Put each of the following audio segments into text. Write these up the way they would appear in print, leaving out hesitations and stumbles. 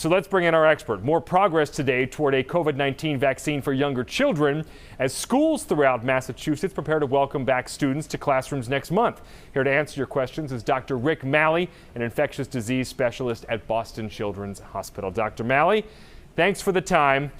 So let's bring in our expert. More progress today toward a COVID-19 vaccine for younger children as schools throughout Massachusetts prepare to welcome back students to classrooms next month. Here to answer your questions is Dr. Rick Malley, an infectious disease specialist at Boston Children's Hospital. Dr. Malley, thanks for the time.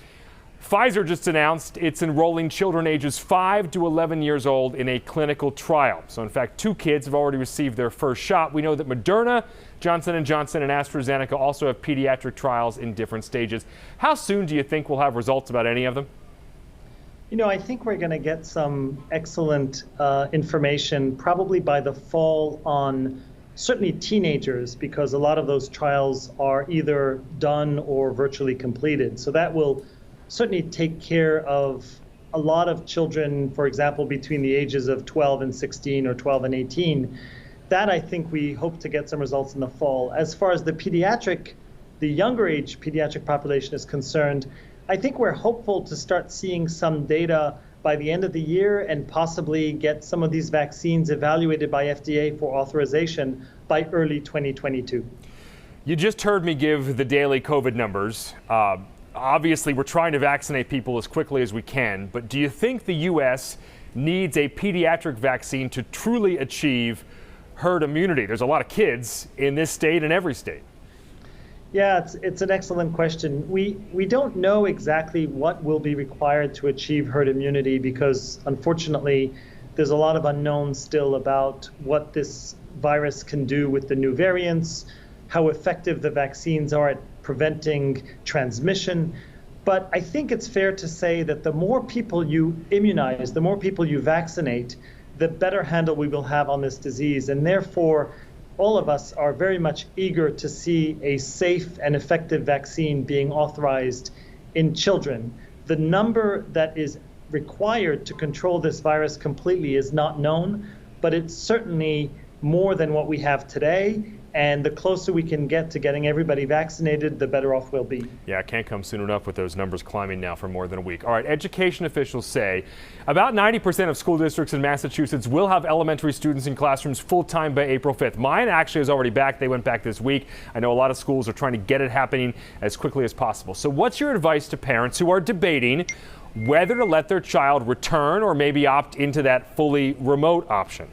Pfizer just announced it's enrolling children ages 5 to 11 years old in a clinical trial. So in fact, 2 kids have already received their first shot. We know that Moderna, Johnson & Johnson, and AstraZeneca also have pediatric trials in different stages. How soon do you think we'll have results about any of them? You know, I think we're going to get some excellent information probably by the fall on certainly teenagers, because a lot of those trials are either done or virtually completed. So that will certainly take care of a lot of children, for example, between the ages of 12 and 16 or 12 and 18. That I think we hope to get some results in the fall. As far as the younger age pediatric population is concerned, I think we're hopeful to start seeing some data by the end of the year and possibly get some of these vaccines evaluated by FDA for authorization by early 2022. You just heard me give the daily COVID numbers. Obviously, we're trying to vaccinate people as quickly as we can, but do you think the U.S. needs a pediatric vaccine to truly achieve herd immunity? There's a lot of kids in this state and every state. Yeah, it's an excellent question. We don't know exactly what will be required to achieve herd immunity because, unfortunately, there's a lot of unknowns still about what this virus can do with the new variants, how effective the vaccines are at preventing transmission. But I think it's fair to say that the more people you immunize, the more people you vaccinate, the better handle we will have on this disease. And therefore, all of us are very much eager to see a safe and effective vaccine being authorized in children. The number that is required to control this virus completely is not known, but it's certainly more than what we have today. And the closer we can get to getting everybody vaccinated, the better off we'll be. Yeah, it can't come soon enough with those numbers climbing now for more than a week. All right, education officials say about 90% of school districts in Massachusetts will have elementary students in classrooms full-time by April 5th. Mine actually is already back. They went back this week. I know a lot of schools are trying to get it happening as quickly as possible. So what's your advice to parents who are debating whether to let their child return or maybe opt into that fully remote option?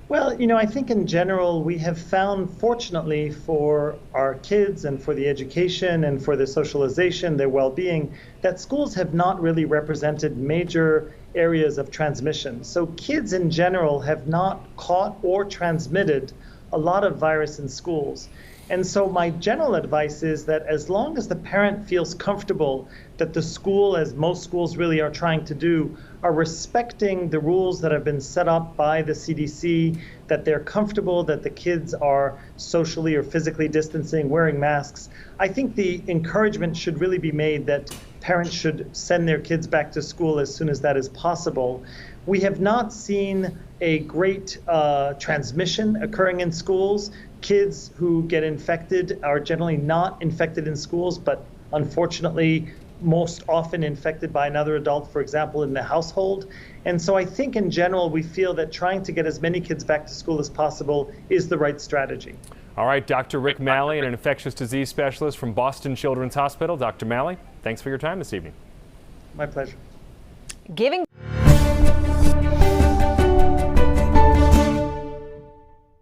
Well, you know, I think in general, we have found, fortunately for our kids and for the education and for their socialization, their well-being, that schools have not really represented major areas of transmission. So kids in general have not caught or transmitted a lot of virus in schools. And so my general advice is that as long as the parent feels comfortable that the school, as most schools really are trying to do, are respecting the rules that have been set up by the CDC, that they're comfortable that the kids are socially or physically distancing, wearing masks, I think the encouragement should really be made that parents should send their kids back to school as soon as that is possible. We have not seen a great transmission occurring in schools. Kids who get infected are generally not infected in schools, but unfortunately most often infected by another adult, for example, in the household. And so I think in general, we feel that trying to get as many kids back to school as possible is the right strategy. All right, Dr. Rick Malley, an infectious disease specialist from Boston Children's Hospital. Dr. Malley, thanks for your time this evening. My pleasure. Giving